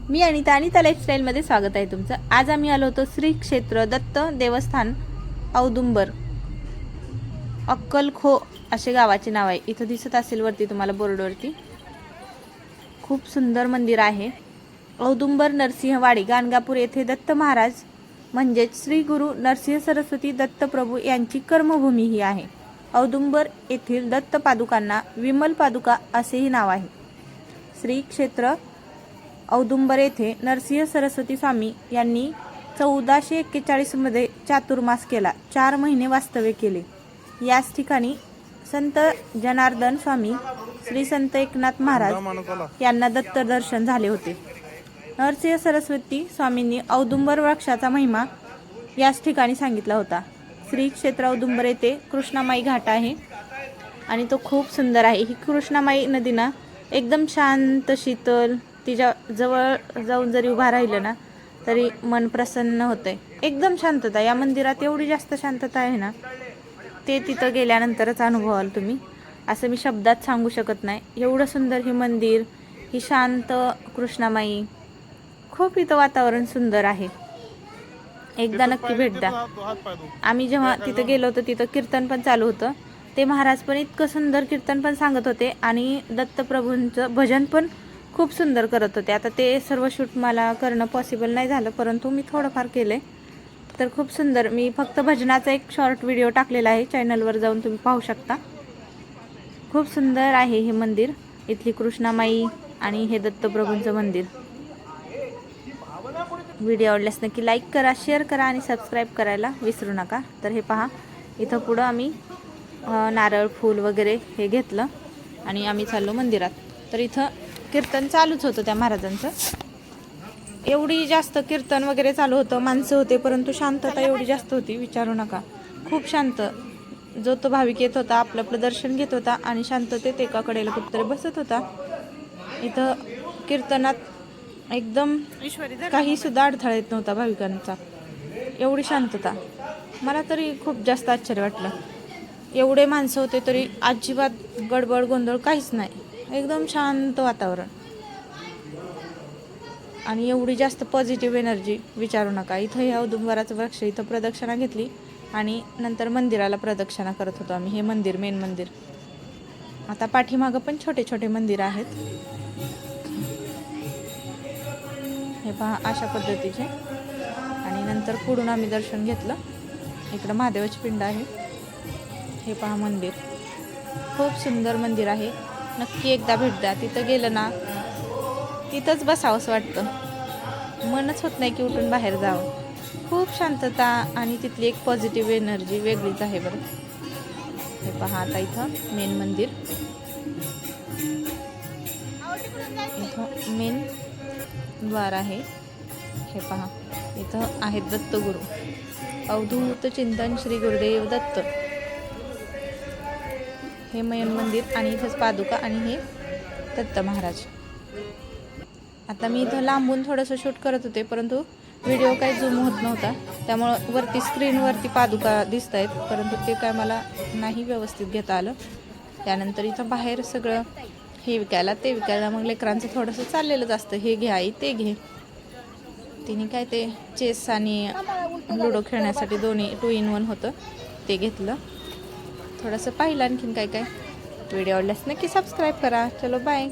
मी अनिता लाईफस्टाईलमध्ये स्वागत आहे तुमचं। आज आम्ही आलो होतो श्री क्षेत्र दत्त देवस्थान औदुंबर अक्कलखो असे गावाचे नाव आहे। इथं दिसत असेल वरती तुम्हाला बोर्डवरती। खूप सुंदर मंदिर आहे। औदुंबर नरसिंहवाडी गाणगापूर येथे दत्त महाराज म्हणजे श्री गुरु नरसिंह सरस्वती दत्त प्रभू यांची कर्मभूमी ही आहे। औदुंबर येथील दत्त पादुकांना विमल पादुका असेही नाव आहे। श्री क्षेत्र औदुंबर येथे नरसिंह सरस्वती स्वामी यांनी 1441 मध्ये चातुर्मास केला। 4 महिने वास्तव्य केले। याच ठिकाणी संत जनार्दन स्वामी श्री संत एकनाथ महाराज यांना दत्त दर्शन झाले होते। नरसिंह सरस्वती स्वामींनी औदुंबर वृक्षाचा महिमा याच ठिकाणी सांगितला होता। श्री क्षेत्र औदुंबर येथे कृष्णामाई घाट आहे आणि तो खूप सुंदर आहे। ही कृष्णामाई नदी ना एकदम शांत शीतल, तिच्या जवळ जाऊन जरी उभा राहिलं ना तरी मन प्रसन्न होते। एकदम शांतता या मंदिरात, एवढी जास्त शांतता आहे ना, ते तिथं गेल्यानंतरच अनुभवाल तुम्ही। असं मी शब्दात सांगू शकत नाही। एवढं सुंदर हे मंदिर, ही शांत कृष्णामाई, खूप इथं वातावरण सुंदर आहे। एकदा नक्की भेट द्या। आम्ही जेव्हा तिथं गेलो होतो तिथं कीर्तन पण चालू होतं। ते महाराज पण इतकं सुंदर कीर्तन पण सांगत होते आणि दत्तप्रभूंचं भजन पण खूप सुंदर करत होते। आता ते सर्व शूट मला करणं पॉसिबल नाही झालं, परंतु मी थोडंफार केले। तर खूप सुंदर, मी फक्त भजनाचा एक शॉर्ट व्हिडिओ टाकलेला आहे, चॅनलवर जाऊन तुम्ही पाहू शकता। खूप सुंदर आहे हे मंदिर, इथली कृष्णामाई आणि हे दत्तप्रभूंचं मंदिर। व्हिडिओ आवडल्यास नक्की लाईक करा, शेअर करा आणि सबस्क्राईब करायला विसरू नका। तर हे पहा, इथं पुढं आम्ही नारळ फूल वगैरे हे घेतलं आणि आम्ही चाललो मंदिरात। तर इथं कीर्तन चालूच होतं त्या महाराजांचं। एवढी जास्त कीर्तन वगैरे चालू होतं, माणसं होते, परंतु शांतता एवढी जास्त होती विचारू नका। खूप शांत, जो तो भाविक येत होता आपलं आपलं दर्शन घेत होता आणि शांततेत एका कडेला कुठतरी बसत होता। इथं कीर्तनात एकदम काही सुद्धा अडथळा येत नव्हता भाविकांचा, एवढी शांतता। मला तरी खूप जास्त आश्चर्य वाटलं। एवढे माणसं होते तरी अजिबात गडबड गोंधळ काहीच नाही, एकदम शांत वातावरण आणि एवढी जास्त पॉझिटिव्ह एनर्जी विचारू नका। इथं हे औदुंबराचं वृक्ष, इथं प्रदक्षिणा घेतली आणि नंतर मंदिराला प्रदक्षिणा करत होतो आम्ही। हे मंदिर, मेन मंदिर। आता पाठीमागं पण छोटे छोटे मंदिर आहेत, हे पहा अशा पद्धतीचे। आणि नंतर पुढून आम्ही दर्शन घेतलं। इकडं महादेवाची पिंड आहे। हे पहा मंदिर, खूप सुंदर मंदिर आहे। नक्की एकदा भेट द्या। तिथं गेलं ना तिथंच बसावंसं वाटतं, मनच होत नाही की उठून बाहेर जावं। खूप शांतता आणि तिथली एक पॉझिटिव्ह एनर्जी वेगळीच आहे बरं। हे पहा, आता इथं मेन मंदिर, इथं मेन द्वार आहे। हे पहा, इथं आहेत दत्तगुरु, अवधूत चिंतन श्री गुरुदेव दत्त, हे मेन मंदिर आणि इथंच पादुका आणि हे दत्त महाराज। आता मी इथं लांबून थोडंसं शूट करत होते, परंतु व्हिडिओ काही झूम होत नव्हता, त्यामुळं वरती स्क्रीनवरती पादुका दिसत आहेत, परंतु ते काय मला नाही व्यवस्थित घेता आलं। त्यानंतर इथं बाहेर सगळं हे विकायला ते विकायला, मग लेकरांचं थोडंसं चाललेलंच असतं, हे घे आई ते घे। तिने काय ते चेस आणि लुडो खेळण्यासाठी दोन्ही 2 in 1 होतं, ते घेतलं। थोडंसं पाहिलं आणखीन काय काय। व्हिडिओ आवडल्यास नक्की सबस्क्राईब करा। चलो बाय।